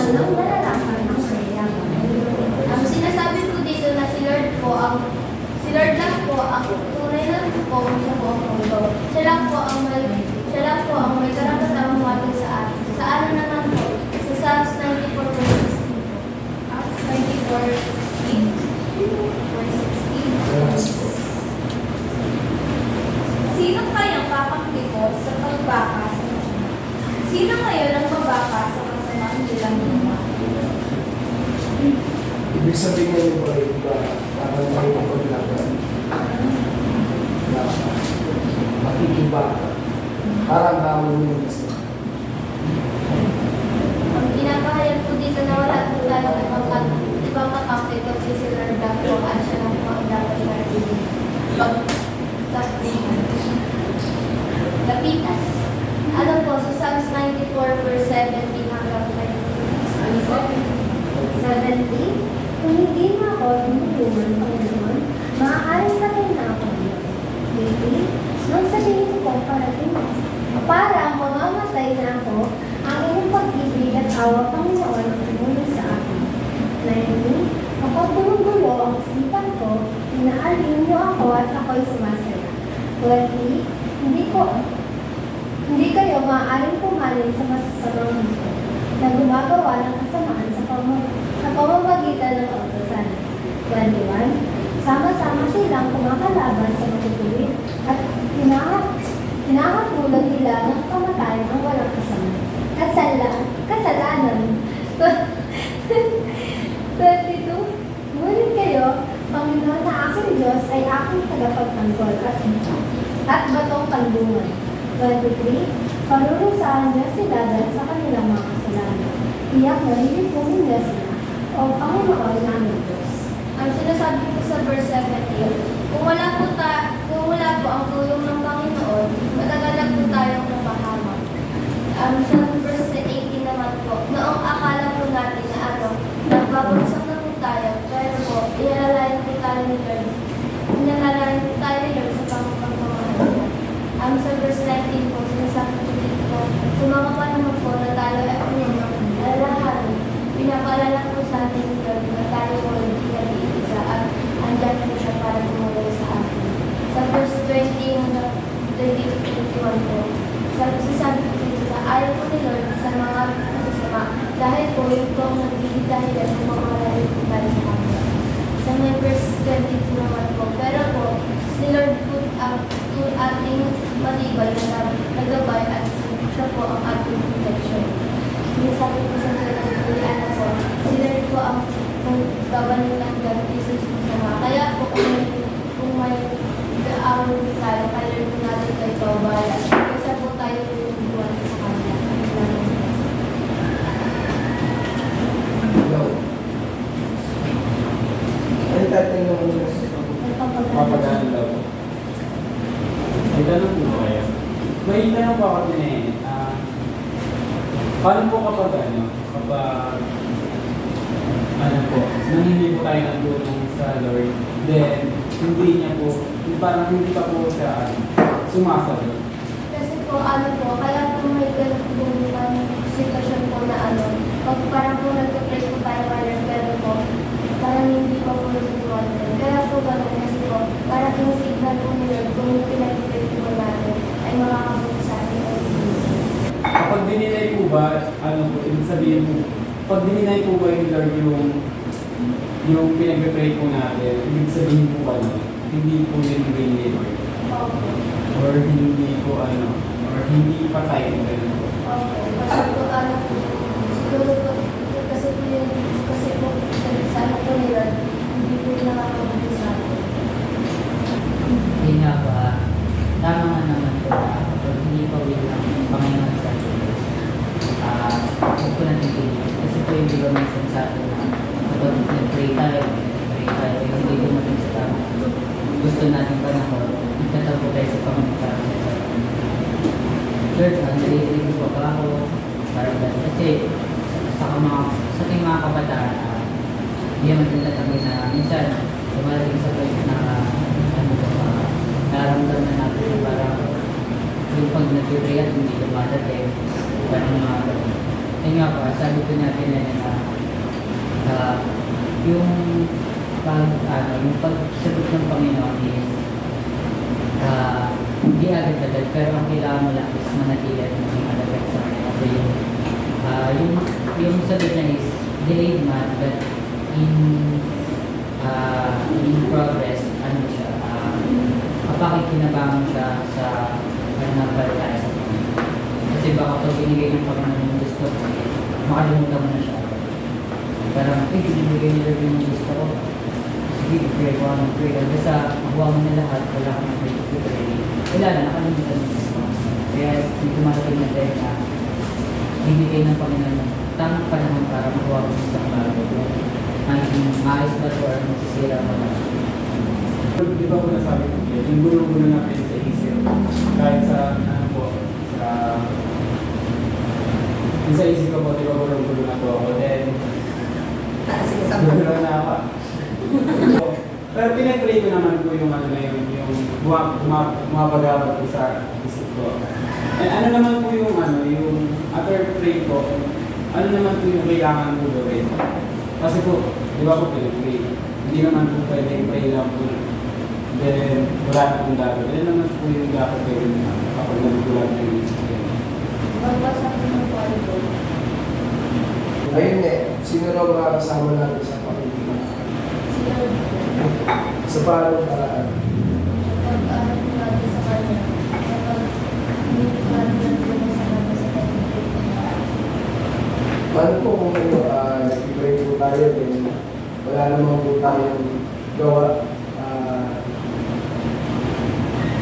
walang malalaman ang kayayaman. Ang sinasabi ko dito na si Lord lang po ang tunay na po sa buong mundo. Siya lang po ang may karapatang humatid sa atin. Sa ano naman po? Sa Psalms 94 verse 16 po. 94 verse 16. Sino kayang papaktikos sa pagbaka sa masama? Sino ngayon ang babaka sa masamang nilang ginawa? Ibig sabihin ngayon ba iba parang may paglaban na makikiba parang namin yung kasi. Ang pinapahayag po dito na wala po tayo ibang kakampi ko si Lord lang po at siya lang po ang dapat narinig. Lapitan. Ano po, sa Psalms 94 verse 17 hanggang 70. Kung hindi mo ako tinulungan, Panginoon, maaaring patay na ako ngayon. 80. Nung sabihin ko, parating na. Para mamamatay na ako, ang iyong pag-ibig at awa, Panginoon, ang tumulong sa akin. 90. Kapag gumugulo ang isipan ko, inaalin niyo ako at ako'y sumasaya. 20. Hindi kayo maaaring pumanin sa masasamang mundo na gumagawa ng kasamaan sa pamamagitan ng kautosan. 21. Sama-sama silang kumakalaban sa matutuwid at hinahatulan nila ng kamatayan ang walang kasama. Kasalanan. 22. Ngunit kayo, Panginoon na aking Diyos ay aking tagapagtanggol at batong kandungan. 23. Parurusahan niya sila dahil sa kanilang mga kasalanan. Tiyak na lilipunin niya sila o Panginoon namin Diyos. Ang sinasabi ko sa verse 17, kung wala po ang tulong ng Panginoon, matagal na po tayong napahamak. Sa verse 18 naman po, noong akala po natin na nagbabagsak na po tayo, pero po, ialalayan po tayo ni Lord. Inalalayan po tayo ni Lord sa pagpapamahal. Sa verse 19 po, sinasabi ko dito, sa mga panahon po na tayo ay alalahanin, pinapaalala po sa atin ni Lord na tayo po hindi nag-iisa at andyan po siya para tumulong sa atin. Sa verse 20 hanggang 20-21 po, sabi ko dito na ayaw po ni Lord sa mga masasama dahil po yung po ang nagbibig dahilan kung mamahalin po tayo sa kanya. Sa may verse 22 naman po, pero po, si Lord po ang ating matibay na nagabay at siya po ang ating protection. Sinasabi po sa Pilipinas po, si Lord po ang magbabanin ng ganti sa sama. Kaya po kung may awal po tayo, kaya po natin kayo pabala. Kasi po tayo yung buwan sa kanya. Ano tayo yung Papagaan daw. May tanong po kayo. May tanong po ako din paano po kapag nang hindi po tayo ng tulong sa Lord, then hindi niya po, parang hindi pa po siya sumasagot. Kasi po, kaya po may ganun sitwasyon po na pag parang po nagpapray po tayo pero po, parang hindi pa po nagpapray. Kaya po ganun kasi po, parang tinitignan po ni Lord kung yung pinag-pray po natin ay makakabuti sa atin o hindi. Kapag dininay po ba, ibig sabihin po, pag dininay po ba yung Lord yung pinag-pray po natin, ibig sabihin po hindi po yun really Lord. Opo. Or hindi po or hindi patay yung ganun po. Opo. Kasi po, siguro po, kasi po, sa po ni Lord, hindi po yung nakakabuti sa atin. Hindi nga ba, tama nga naman po na kapag hindi pa will ng Panginoon sa Diyos, huwag po natin piliin. Kasi po yung diba minsan sa atin na kapag nag-pray tayo, hindi dumating sa tama. Gusto natin panahon, nagtatawag tayo sa Panginoon sa atin. Lord, nalilito pa ba ako? Parang ganun. Kasi sa ating mga kabataan, hindi naman tinatanggi na minsan, dumarating sa point na naramdaman natin yung parang yung pag nag-pray at hindi dumadating, parang mga ganun. Ayun nga po, sabi ko natin na yung yung pagsagot ng Panginoon is hindi agad-agad, pero ang kailangan mo lang is manatili at maging malapit sa kanya. Kasi yung sagot niya is delayed man, but in progress, ano siya, mapakikinabangan siya sa pananampalataya sa Panginoon. Kasi baka pag binigay ng Panginoon yung gusto ko, makalimutan mo na siya. Parang, binibigay nila yung gusto ko. Sige, pray ko, pray ko. Basta makuha mo na lahat, wala kang pray. Wala na, nakalimutan mo gusto. Kaya may tumatawag na tayo na bibigay ng Panginoon ng tamang panahon para makuha mo sa bago. Ang maayos ba ito or masisira mo na. Di ba ko nasabi ko yun, yung gulo-gulo natin sa isip, kahit sa, ano po, sa isip ko po, di ba gulo-gulo na po ako, then, gulo na ako. Pero pinag-pray ko naman po yung ano na yun, yung bumabagabag ko sa isip ko. And ano naman po yung ano, yung after pray ko, ano naman po yung kailangan ko gawin. Kasi po, di ba po pinag-pray, hindi naman po pwedeng pray lang po. Then, wala na pong gagawin. Ano naman po yung dapat gawin na kapag nagkulat yung isip ko. Magbasa ko ng Bible. Ayun sino raw mga kasama natin sa pamilya? Sila Sa paano paraan? pag-aral ko natin sa kanya. Kapag minsan natin sa kanya sa kanya. Paano po kung nag-pray po tayo, then wala naman po tayong gawa,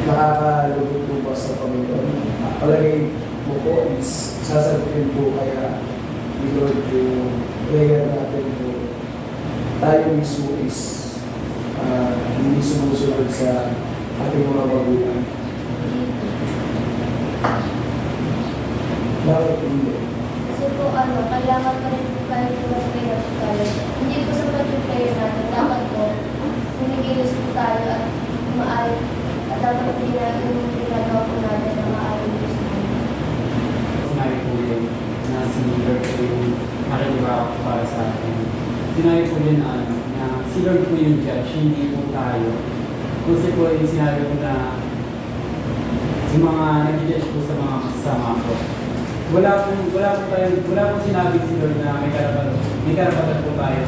nakakalugod po ba sa Panginoon? Palagay mo po is sasagutin po kaya ni Lord yung prayer natin po. Tayo mismo is hindi sumusunod sa ating mga magulang. Bakit hindi? Kasi po kailangan pa rin po kayo ng prayer tayo. Hindi po sapat yung prayer natin. Dapat po, humigilos po tayo at maayos. At dapat yung ginagawa po natin na maayos. Sinabi po yun na si Lord po yung makikibawa para sa atin. Sinabi po yun na si Lord po yung judge, hindi po tayo. Kasi po yung sinabi po na yung mga nag-judge po sa mga kasama po. Wala po sinabi si Lord na may karapatan po tayo.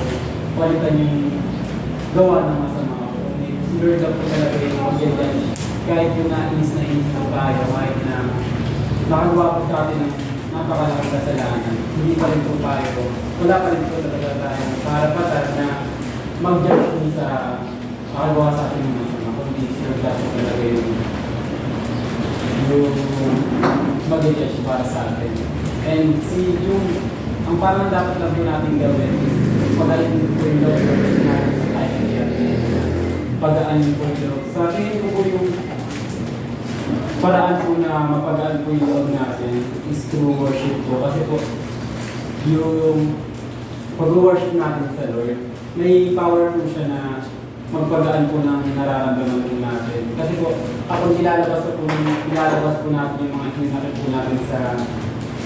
Palitan yung gawa ng masama po. Si Lord lang po talaga yung mag-judge. Kahit yung nainis po tayo, kahit na nakagawa po sa atin ng napakalaking kasalanan, hindi pa rin po tayo, wala pa rin po talaga tayo karapatan na mag-judge po sa nakagawa sa atin ng masama. Kundi si Lord lang po talaga yung mag-judge para sa atin. And ang parang dapat lang po natin gawin is pag-alin po yung Lord natin sa kaya pag-aan po yung Lord. Sa akin po yung paraan po na mapagaan po yung Lord natin is through worship po. Kasi po, yung pag-worship natin sa Lord, may power po siya na magpagaan po ng nararamdaman po natin. Kasi po, kapag nilalabas po natin yung mga hinakit po natin sa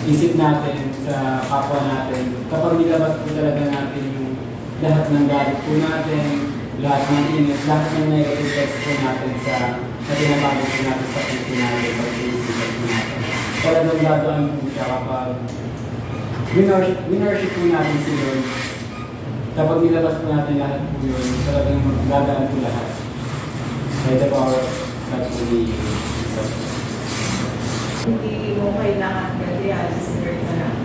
isip natin, sa kapwa natin, kapag nilabas po talaga natin yung lahat ng galit po natin, lahat ng init, lahat ng negative thoughts po natin sa tinabago po natin sa puso natin, sa isip po natin. Talagang gagawin po siya kapag winworship po natin si Lord. Kapag nilabas po natin lahat po yun, talagang gagaan po lahat. By the power of God po ni Jesus. Hindi mo kailangan galihan si Lord na lang.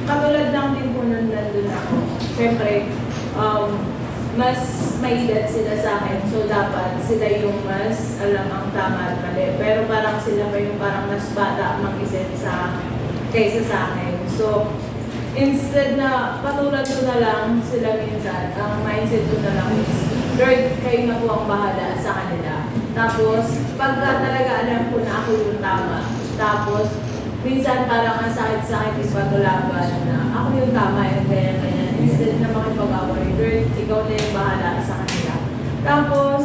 Katulad lang din po nung nandun ako. Siyempre, mas may edad sila sa akin. So, dapat sila yung mas alam ang tama at mali. Pero parang sila pa yung parang mas bata mag-isip kaysa sa akin. So, instead na patulad ko na lang sila minsan, ang mindset ko na lang is, Lord, kayo na po ang bahala sa kanila. Tapos, pagka talaga alam ko na ako yung tama, tapos, minsan parang ang sakit-sakit is patulaban na ako yung tama yung ganyan-ganyan. Instead na makipag-away, Lord, ikaw na yung bahala sa kanila. Tapos,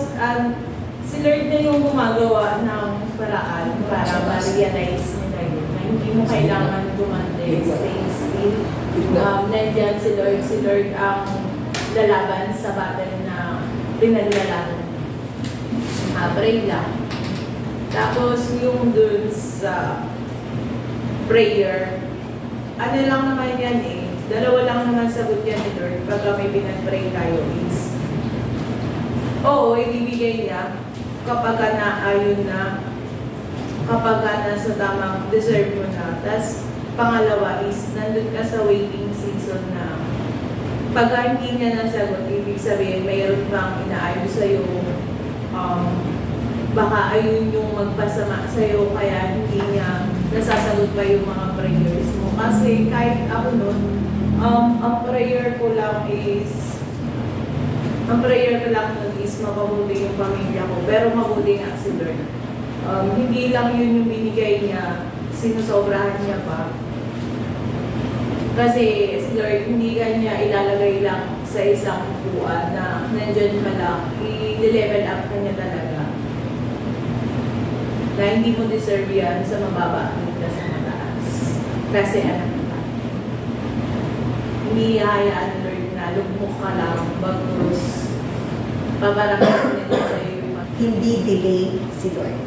si Lord na yung gumagawa ng paraan para ma-realize nila yun, na hindi mo kailangan gumante sa things nandiyan si Lord. Si Lord ang lalaban sa battle na pinaglalaan. Pray lang. Tapos yung dun sa prayer, ano lang naman yan eh, dalawa lang naman sagot yan ni Lord pagka may pinag-pray tayo is, oo, ibibigay niya kapag naayon na, kapag nasa tamang deserve mo na. Tapos pangalawa is, nandun ka sa waiting season na pagka hindi niya nasagot, ibig sabihin mayroon bang inaayos sa'yo, baka ayun yung magpasama sa'yo kaya hindi niya nasasagot pa yung mga prayers mo. Kasi kahit ako nun, ang prayer ko lang nun is mapabuti yung pamilya ko. Pero mabuti nga si Lord. Hindi lang yun yung binigay niya, sinusobrahan niya pa. Kasi si Lord, hindi ka niya ilalagay lang sa isang buwan na nandyan ka lang, i-level up ka niya talaga. Na hindi mo deserve yan sa mababa at sa mataas. Kasi anak ka. Hindi hayaan ni Lord na lugmok ka lang, bagos paparamdaman nito sa iyo. Hindi delay si Lord.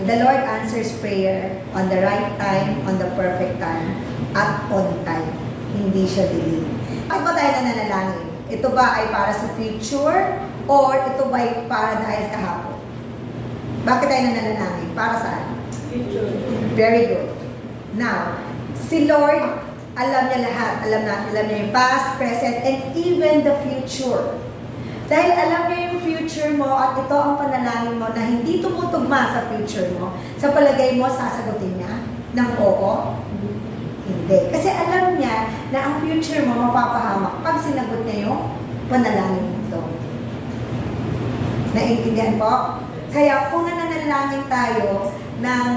The Lord answers prayer on the right time, on the perfect time, at on time. Hindi siya delay. Bakit ba tayo nananalangin? Ito ba ay para sa future or ito ba ay para dahil kahapon? Bakit tayo nananalangin? Para saan? Future. Very good. Now, si Lord, alam niya lahat. Alam niya yung past, present, and even the future. Dahil alam niya yung future mo at ito ang panalangin mo na hindi tumutugma sa future mo, sa palagay mo, sasagutin niya ng oo? Hindi. Kasi alam niya na ang future mo mapapahamak pag sinagot niya yung panalangin mo ito. Naiintindihan po? Kaya kung nananalangin tayo ng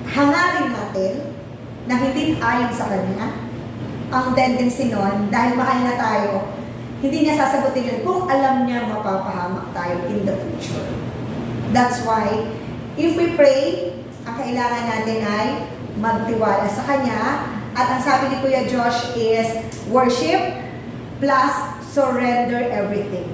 hangarin natin na hindi ayon sa Kanya, ang tendency nun, dahil mahal na tayo, hindi niya sasagutin yun kung alam niya mapapahamak tayo in the future. That's why, if we pray, ang kailangan natin ay magtiwala sa Kanya, at ang sabi ni Kuya Josh is worship plus surrender everything.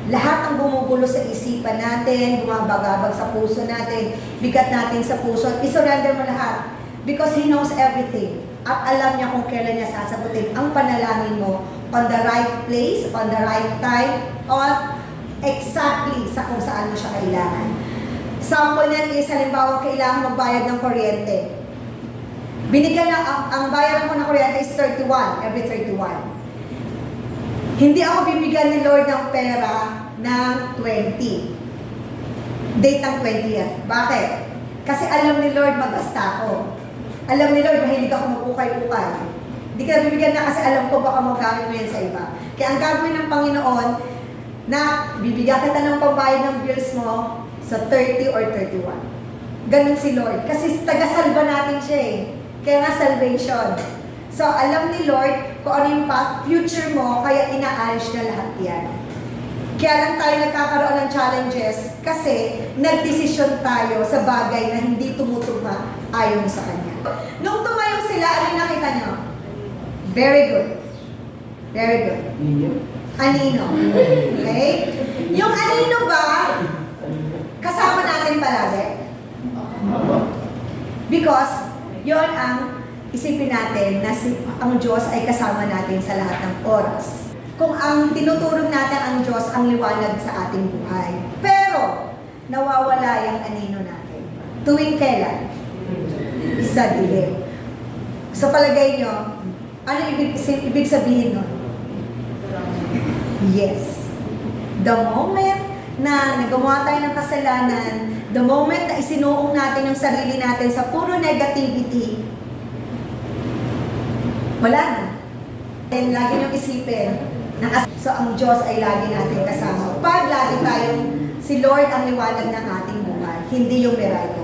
Lahat ng gumugulo sa isipan natin, gumabagabag sa puso natin, bigat natin sa puso, isurrender mo lahat. Because He knows everything. At alam niya kung kailan niya sasagutin ang panalangin mo on the right place, on the right time, on exactly sa kung saan mo siya kailangan. Sample niyan is, halimbawa, kailangan magbayad ng kuryente. Binigyan na, ang bayaran ko ng kuryente is 31, every 31. Hindi ako bibigyan ni Lord ng pera ng 20. Date ng 20th. Bakit? Kasi alam ni Lord magasta ako. Alam ni Lord mahilig ako mag-ukay-ukay. Hindi ka bibigyan na kasi alam ko baka magamit mo yan sa iba. Kaya ang gagawin ng Panginoon, na bibigyan kita ng pambayad ng bills mo sa 30 or 31. Ganun si Lord. Kasi taga-salba natin siya eh. Kaya nga salvation. So, alam ni Lord kung ano yung path, future mo, kaya inaayos niya lahat yan. Kaya lang tayo nagkakaroon ng challenges kasi nagdesisyon tayo sa bagay na hindi tumutugma ayon sa Kanya. Nung tumayo sila, ano yung nakita nyo? Very good. Very good. Anino. Okay? Yung anino ba, kasama natin palagi? Because, yon ang isipin natin na ang Diyos ay kasama natin sa lahat ng oras. Kung ang tinuturong natin ang Diyos ang liwanag sa ating buhay. Pero, nawawala yung anino natin. Tuwing kailan? Sa dilim. Sa palagay nyo, ano ibig sabihin nun? Yes. The moment na nagawa tayo ng kasalanan, the moment na isinuong natin ang sarili natin sa puro negativity, wala na. And lagi niyong isipin na so ang Diyos ay lagi natin kasama. Pag lagi tayong si Lord ang liwanag ng ating buhay, hindi yung Miracle.